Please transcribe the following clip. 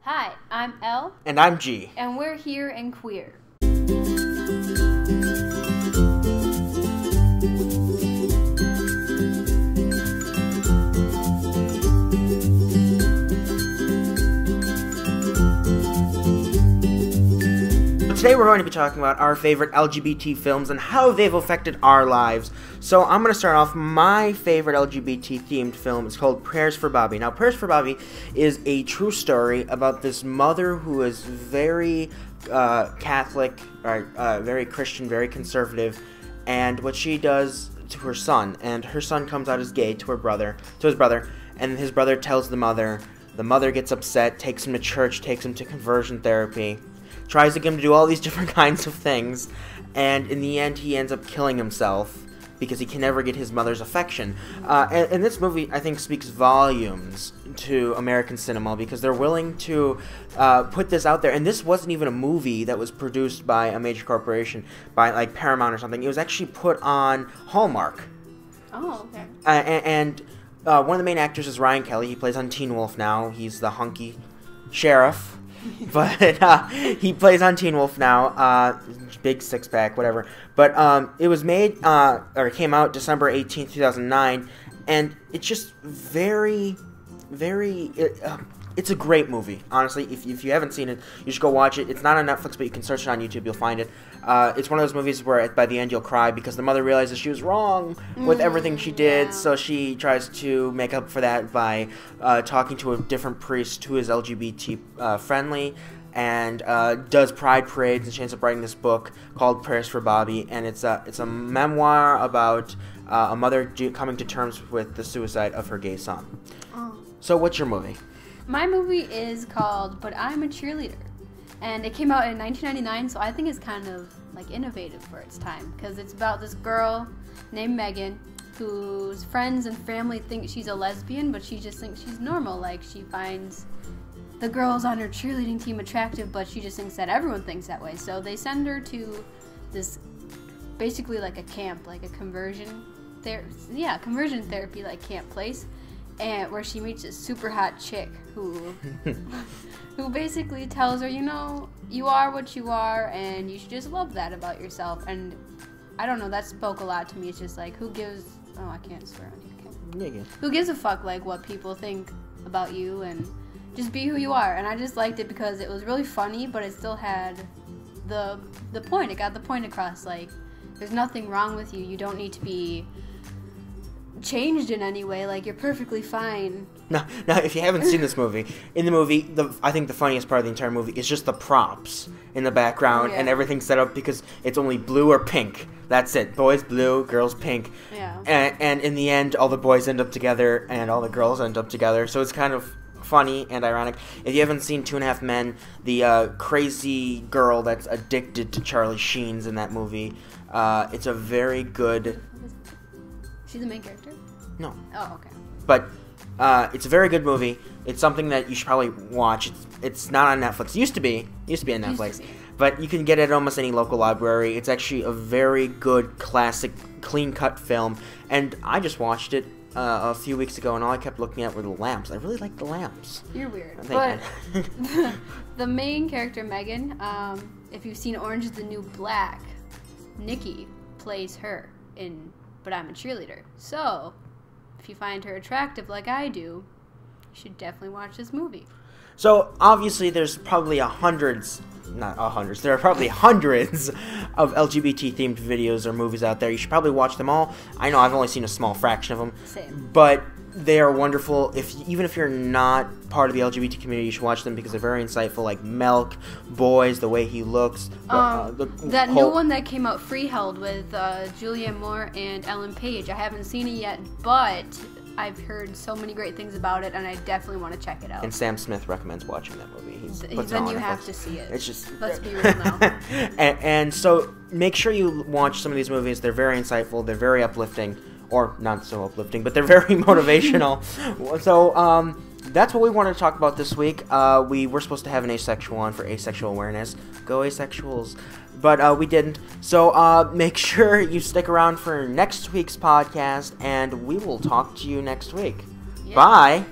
Hi, I'm Elle. And I'm G. And we're here in Queer. Today we're going to be talking about our favorite LGBT films and how they've affected our lives. So I'm going to start off. My favorite LGBT-themed film is called Prayers for Bobby. Now, Prayers for Bobby is a true story about this mother who is very Catholic, very Christian, very conservative, and what she does to her son. And her son comes out as gay to his brother, and his brother tells the mother. The mother gets upset, takes him to church, takes him to conversion therapy, tries to get him to do all these different kinds of things, and in the end he ends up killing himself because he can never get his mother's affection. And this movie, I think, speaks volumes to American cinema because they're willing to put this out there. And this wasn't even a movie that was produced by a major corporation, by like Paramount or something. It was actually put on Hallmark. Oh, okay. And one of the main actors is Ryan Kelly. He plays on Teen Wolf now. He's the hunky sheriff. But he plays on Teen Wolf now, big six-pack, whatever. But it was made, or came out December 18th, 2009, and it's just very, it's a great movie, honestly. If you haven't seen it, you should go watch it. It's not on Netflix, but you can search it on YouTube, you'll find it. It's one of those movies where by the end you'll cry because the mother realizes she was wrong with everything she did, so she tries to make up for that by talking to a different priest who is LGBT friendly, and does pride parades, and she ends up writing this book called Prayers for Bobby, and it's a memoir about a mother coming to terms with the suicide of her gay son. Oh. So what's your movie? My movie is called But I'm a Cheerleader, and it came out in 1999, so I think it's kind of like innovative for its time, because it's about this girl named Megan whose friends and family think she's a lesbian, but she just thinks she's normal. Like, she finds the girls on her cheerleading team attractive, but she just thinks that everyone thinks that way. So they send her to this, basically like a camp, like a conversion therapy like camp place, and where she meets a super hot chick who basically tells her, you know, you are what you are, and you should just love that about yourself. And I don't know, that spoke a lot to me. It's just like, who gives? Oh, I can't swear on here. Okay. Who gives a fuck like what people think about you, and just be who you are. And I just liked it because it was really funny, but it still had the point. It got the point across. Like, there's nothing wrong with you. You don't need to be changed in any way. Like, you're perfectly fine. Now, if you haven't seen this movie, in the movie, I think the funniest part of the entire movie is just the props in the background and everything set up because it's only blue or pink. That's it. Boys blue, girls pink. Yeah. And in the end, all the boys end up together and all the girls end up together. So it's kind of funny and ironic. If you haven't seen 2.5 Men, the crazy girl that's addicted to Charlie Sheen's in that movie, it's a very good... She's the main character? No. Oh, okay. But it's a very good movie. It's something that you should probably watch. It's not on Netflix. It used to be on Netflix. But you can get it at almost any local library. It's actually a very good, classic, clean-cut film. And I just watched it a few weeks ago, and all I kept looking at were the lamps. I really like the lamps. You're weird. But the main character, Megan, if you've seen Orange is the New Black, Nikki plays her in But I'm a Cheerleader. So, if you find her attractive like I do, you should definitely watch this movie. So, obviously, there's probably there are probably hundreds of LGBT-themed videos or movies out there. You should probably watch them all. I know I've only seen a small fraction of them. Same. But they are wonderful. Even if you're not part of the LGBT community, you should watch them because they're very insightful, like Milk, Boys, The Way He Looks. That new one that came out, Freeheld, with Julianne Moore and Ellen Page. I haven't seen it yet, but I've heard so many great things about it, and I definitely want to check it out. And Sam Smith recommends watching that movie. Then you have to see it. It's just... Let's be real now. and so make sure you watch some of these movies. They're very insightful. They're very uplifting. Or not so uplifting, but they're very motivational. So that's what we wanted to talk about this week. We were supposed to have an asexual on for asexual awareness. Go asexuals. But we didn't. So make sure you stick around for next week's podcast, and we will talk to you next week. Yeah. Bye.